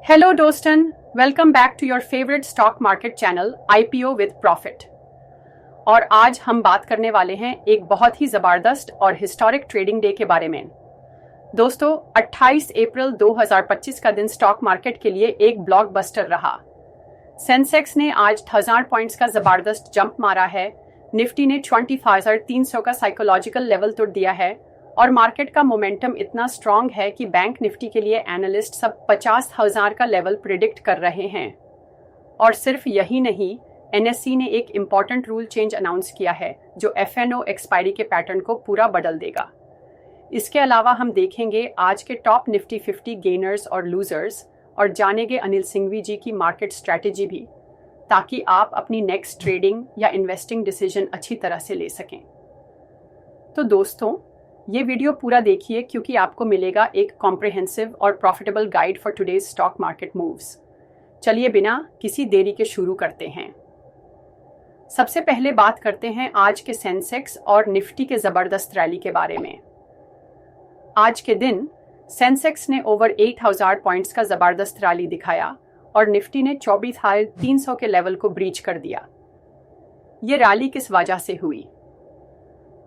Hello दोस्तन, welcome back to your favourite stock market channel IPO with profit. और आज हम बात करने वाले हैं एक बहुत ही ज़बरदस्त और हिस्टोरिक ट्रेडिंग डे के बारे में। दोस्तों, 28 अप्रैल 2025 का दिन स्टॉक मार्केट के लिए एक ब्लॉकबस्टर रहा। सेंसेक्स ने आज 1000 पॉइंट्स का ज़बरदस्त जंप मारा है। निफ्टी ने 25,300 का साइकोलॉजिकल लेवल तोड़ दिया है और मार्केट का मोमेंटम इतना स्ट्रांग है कि बैंक निफ्टी के लिए एनालिस्ट सब 50,000 का लेवल प्रिडिक्ट कर रहे हैं। और सिर्फ यही नहीं, एनएससी ने एक इम्पॉर्टेंट रूल चेंज अनाउंस किया है जो एफएनओ एक्सपायरी के पैटर्न को पूरा बदल देगा। इसके अलावा हम देखेंगे आज के टॉप निफ्टी 50 गेनर्स और लूजर्स और जानेंगे अनिल सिंघवी जी की मार्केट स्ट्रैटेजी भी, ताकि आप अपनी नेक्स्ट ट्रेडिंग या इन्वेस्टिंग डिसीजन अच्छी तरह से ले सकें। तो दोस्तों, ये वीडियो पूरा देखिए क्योंकि आपको मिलेगा एक कॉम्प्रिहेंसिव और profitable guide for today's stock market moves. चलिए बिना किसी देरी के शुरू करते हैं। सबसे पहले बात करते हैं आज के सेंसेक्स और निफ्टी के ज़बरदस्त रैली के बारे में। आज के दिन सेंसेक्स ने ओवर 8,000 पॉइंट्स का ज़बरदस्त रैली दिखाया और निफ्टी ने 24,300 के लेवल को ब्रीच कर दिया। ये रैली किस वजह से हुई?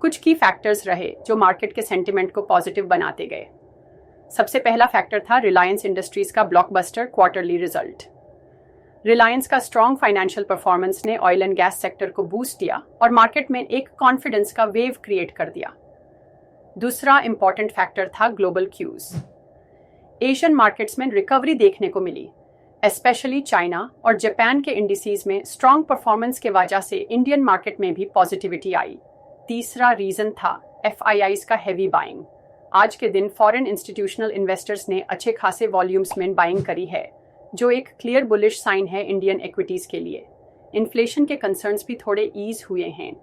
कुछ की फैक्टर्स रहे जो मार्केट के सेंटिमेंट को पॉजिटिव बनाते गए। सबसे पहला फैक्टर था रिलायंस इंडस्ट्रीज का ब्लॉकबस्टर क्वार्टरली रिजल्ट। रिलायंस का स्ट्रॉन्ग फाइनेंशियल परफॉर्मेंस ने ऑयल एंड गैस सेक्टर को बूस्ट दिया और मार्केट में एक कॉन्फिडेंस का वेव क्रिएट कर दिया। दूसरा इंपॉर्टेंट फैक्टर था ग्लोबल क्यूज। एशियन मार्केट्स में रिकवरी देखने को मिली, स्पेशली चाइना और जापान के इंडिसेस में स्ट्रॉन्ग परफॉर्मेंस के वजह से इंडियन मार्केट में भी पॉजिटिविटी आई। तीसरा रीजन था एफआईआईज का हेवी बाइंग। आज के दिन फॉरेन इंस्टीट्यूशनल इन्वेस्टर्स ने अच्छे खासे वॉल्यूम्स में बाइंग करी है, जो एक क्लियर बुलिश साइन है इंडियन इक्विटीज के लिए। इन्फ्लेशन के कंसर्न्स भी थोड़े ईज हुए हैं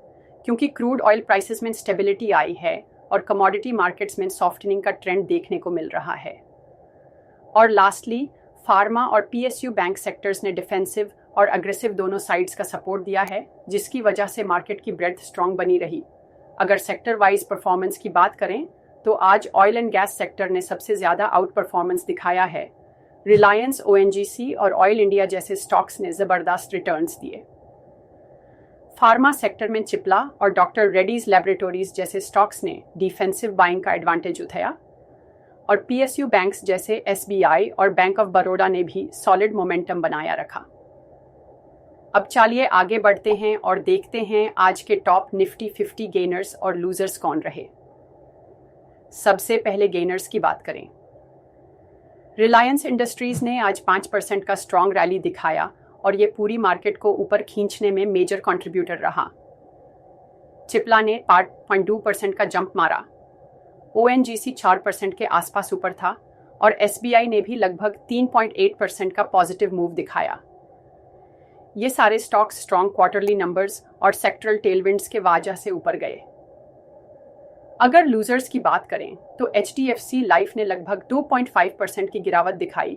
क्योंकि क्रूड ऑयल प्राइसेस में स्टेबिलिटी आई है और कमोडिटी मार्केट्स में सॉफ्टनिंग का ट्रेंड देखने को मिल रहा है। और लास्टली, फार्मा और पीएसयू बैंक सेक्टर्स ने डिफेंसिव और अग्रेसिव दोनों साइड्स का सपोर्ट दिया है, जिसकी वजह से मार्केट की ब्रेथ स्ट्रांग बनी रही। अगर सेक्टर वाइज परफॉर्मेंस की बात करें तो आज ऑयल एंड गैस सेक्टर ने सबसे ज़्यादा आउट परफॉर्मेंस दिखाया है। रिलायंस, ओएनजीसी और ऑयल इंडिया जैसे स्टॉक्स ने ज़बरदस्त रिटर्न्स दिए। फार्मा सेक्टर में चिपला और डॉक्टर रेड्डीज लैबोरेटरीज जैसे स्टॉक्स ने डिफेंसिव बाइंग का एडवांटेज उठाया और पीएसयू बैंक्स जैसे एसबीआई और बैंक ऑफ बड़ौदा ने भी सॉलिड मोमेंटम बनाया रखा। अब चलिए आगे बढ़ते हैं और देखते हैं आज के टॉप निफ्टी 50 गेनर्स और लूजर्स कौन रहे। सबसे पहले गेनर्स की बात करें। रिलायंस इंडस्ट्रीज ने आज 5% का स्ट्रॉन्ग रैली दिखाया और ये पूरी मार्केट को ऊपर खींचने में मेजर कंट्रीब्यूटर रहा। चिपला ने 8.2% का जंप मारा। ओएनजीसी 4% के आसपास ऊपर था और एसबीआई ने भी लगभग 3.8% का पॉजिटिव मूव दिखाया। ये सारे स्टॉक्स स्ट्रॉन्ग क्वार्टरली नंबर्स और सेक्टरल टेलविंड्स के वजह से ऊपर गए। अगर लूजर्स की बात करें तो एचडीएफसी लाइफ ने लगभग 2.5% की गिरावट दिखाई।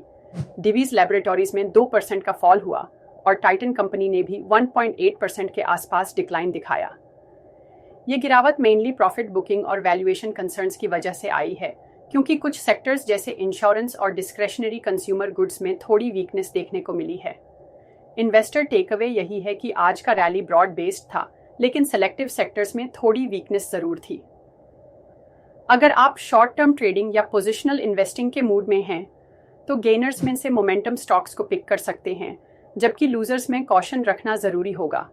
डिवीज लैबोरेटरीज में 2% का फॉल हुआ और टाइटन कंपनी ने भी 1.8% के आसपास डिक्लाइन दिखाया। ये गिरावट मेनली प्रॉफिट बुकिंग और वैल्यूएशन कंसर्न्स की वजह से आई है, क्योंकि कुछ सेक्टर्स जैसे इंश्योरेंस और डिस्क्रेशनरी कंज्यूमर गुड्स में थोड़ी वीकनेस देखने को मिली है। इन्वेस्टर टेकअवे यही है कि आज का रैली ब्रॉड बेस्ड था, लेकिन सेलेक्टिव सेक्टर्स में थोड़ी वीकनेस जरूर थी। अगर आप शॉर्ट टर्म ट्रेडिंग या पोजिशनल इन्वेस्टिंग के मूड में हैं, तो गेनर्स में से मोमेंटम स्टॉक्स को पिक कर सकते हैं, जबकि लूजर्स में कॉशन रखना जरूरी होगा।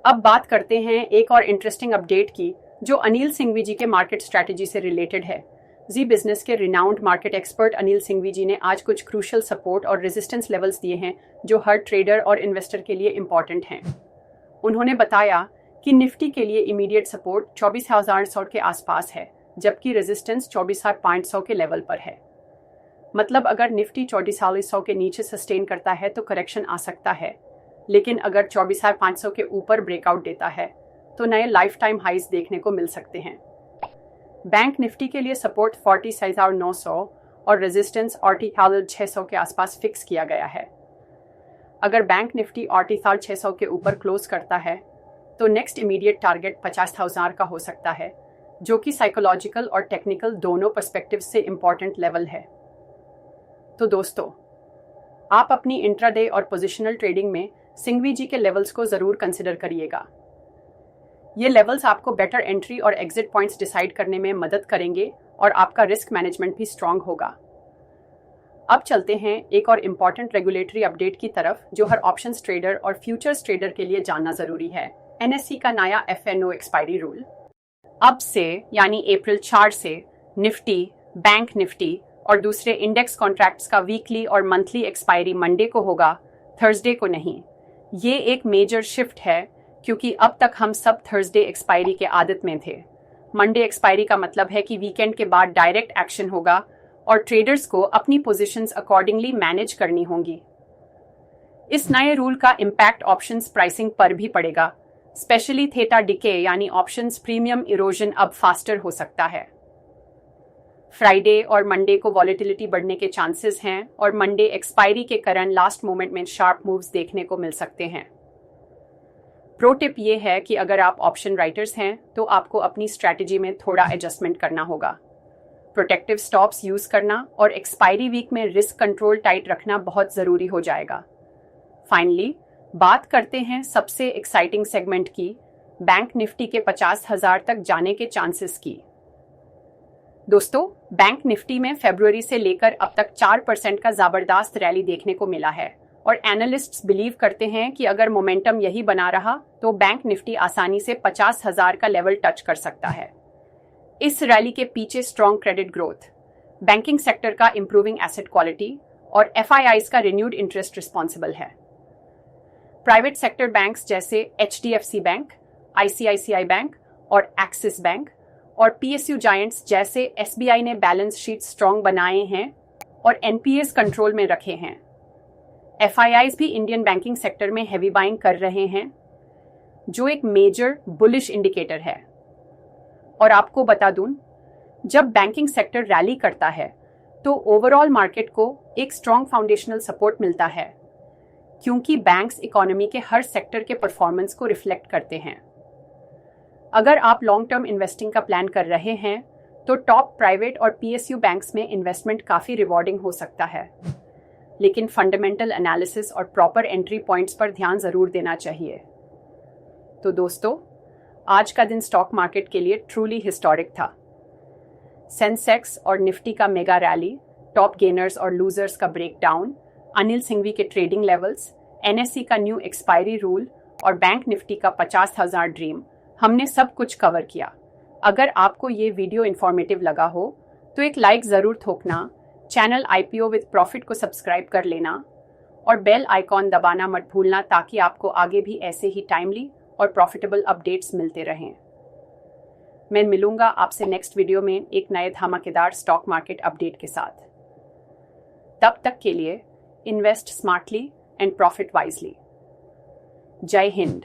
अब बात करते हैं एक और इंटरेस्टिंग अपडेट की, जो अनिल सिंघवी जी के मार्केट स्ट्रैटेजी से रिलेटेड है। जी बिजनेस के renowned market expert Anil Singhvi ji ने आज कुछ क्रूशियल सपोर्ट और रेजिस्टेंस लेवल्स दिए हैं जो हर ट्रेडर और इन्वेस्टर के लिए इंपॉर्टेंट हैं। उन्होंने बताया कि निफ्टी के लिए इमीडिएट सपोर्ट 24,100 के आसपास है, जबकि रेजिस्टेंस 24,500 के लेवल पर है। मतलब अगर निफ्टी 24,100 के नीचे सस्टेन करता है तो करेक्शन आ सकता है, लेकिन अगर 24,500 के ऊपर ब्रेकआउट देता है तो नए लाइफ टाइम हाइज देखने को मिल सकते हैं। बैंक निफ्टी के लिए सपोर्ट 46,900 और रेजिस्टेंस 48,600 के आसपास फिक्स किया गया है। अगर बैंक निफ्टी 48,600 के ऊपर क्लोज करता है तो नेक्स्ट इमीडिएट टारगेट 50,000 का हो सकता है, जो कि साइकोलॉजिकल और टेक्निकल दोनों पर्सपेक्टिव से इम्पॉर्टेंट लेवल है। तो दोस्तों, आप अपनी इंट्राडे और पोजिशनल ट्रेडिंग में सिंघवी जी के लेवल्स को ज़रूर कंसिडर करिएगा। ये लेवल्स आपको बेटर एंट्री और एग्जिट पॉइंट्स डिसाइड करने में मदद करेंगे और आपका रिस्क मैनेजमेंट भी स्ट्रांग होगा। अब चलते हैं एक और इम्पॉर्टेंट रेगुलेटरी अपडेट की तरफ जो हर ऑप्शंस ट्रेडर और फ्यूचर्स ट्रेडर के लिए जानना ज़रूरी है। NSE का नया FNO एक्सपायरी रूल। अब से यानी अप्रैल 4 से निफ्टी, बैंक निफ्टी और दूसरे इंडेक्स कॉन्ट्रैक्ट्स का वीकली और मंथली एक्सपायरी मंडे को होगा, थर्सडे को नहीं। ये एक मेजर शिफ्ट है क्योंकि अब तक हम सब थर्सडे एक्सपायरी के आदत में थे। मंडे एक्सपायरी का मतलब है कि वीकेंड के बाद डायरेक्ट एक्शन होगा और ट्रेडर्स को अपनी पोजीशंस अकॉर्डिंगली मैनेज करनी होंगी। इस नए रूल का इम्पैक्ट ऑप्शंस प्राइसिंग पर भी पड़ेगा, स्पेशली थेटा डिके यानी ऑप्शंस प्रीमियम इरोजन अब फास्टर हो सकता है। फ्राइडे और मंडे को वॉलेटिलिटी बढ़ने के चांसेस हैं और मंडे एक्सपायरी के कारण लास्ट मोमेंट में शार्प मूव्स देखने को मिल सकते हैं। प्रो टिप ये है कि अगर आप ऑप्शन राइटर्स हैं तो आपको अपनी स्ट्रैटेजी में थोड़ा एडजस्टमेंट करना होगा। प्रोटेक्टिव स्टॉप्स यूज करना और एक्सपायरी वीक में रिस्क कंट्रोल टाइट रखना बहुत ज़रूरी हो जाएगा। फाइनली बात करते हैं सबसे एक्साइटिंग सेगमेंट की, बैंक निफ्टी के 50,000 तक जाने के चांसेस की। दोस्तों, बैंक निफ्टी में फरवरी से लेकर अब तक 4% का ज़बरदस्त रैली देखने को मिला है और एनालिस्ट्स बिलीव करते हैं कि अगर मोमेंटम यही बना रहा तो बैंक निफ्टी आसानी से 50,000 का लेवल टच कर सकता है। इस रैली के पीछे strong credit growth, banking sector का इंप्रूविंग एसेट क्वालिटी और FIIs का रिन्यूड इंटरेस्ट रिस्पॉन्सिबल है। प्राइवेट सेक्टर बैंक्स जैसे HDFC बैंक, ICICI बैंक और एक्सिस बैंक और PSU जायंट्स जैसे SBI ने बैलेंस शीट स्ट्रॉन्ग बनाए हैं और NPAs कंट्रोल में रखे हैं। FIIs भी इंडियन बैंकिंग सेक्टर में हैवी बाइंग कर रहे हैं, जो एक मेजर बुलिश इंडिकेटर है। और आपको बता दूं, जब बैंकिंग सेक्टर रैली करता है तो ओवरऑल मार्केट को एक स्ट्रॉन्ग फाउंडेशनल सपोर्ट मिलता है, क्योंकि बैंक्स इकोनॉमी के हर सेक्टर के परफॉर्मेंस को रिफ्लेक्ट करते हैं। अगर आप लॉन्ग टर्म इन्वेस्टिंग का प्लान कर रहे हैं तो टॉप प्राइवेट और PSU बैंक्स में इन्वेस्टमेंट काफ़ी रिवॉर्डिंग हो सकता है, लेकिन फंडामेंटल एनालिसिस और प्रॉपर एंट्री पॉइंट्स पर ध्यान ज़रूर देना चाहिए। तो दोस्तों, आज का दिन स्टॉक मार्केट के लिए ट्रूली हिस्टोरिक था। सेंसेक्स और निफ्टी का मेगा रैली, टॉप गेनर्स और लूजर्स का ब्रेकडाउन, अनिल सिंघवी के ट्रेडिंग लेवल्स, NSE का न्यू एक्सपायरी रूल और बैंक निफ्टी का 50,000 ड्रीम, हमने सब कुछ कवर किया। अगर आपको ये वीडियो इन्फॉर्मेटिव लगा हो तो एक लाइक ज़रूर ठोकना, चैनल IPO विद प्रॉफिट को सब्सक्राइब कर लेना और बेल आइकॉन दबाना मत भूलना ताकि आपको आगे भी ऐसे ही टाइमली और प्रॉफिटेबल अपडेट्स मिलते रहें। मैं मिलूंगा आपसे नेक्स्ट वीडियो में एक नए धमाकेदार स्टॉक मार्केट अपडेट के साथ। तब तक के लिए invest smartly and profit wisely. जय हिंद।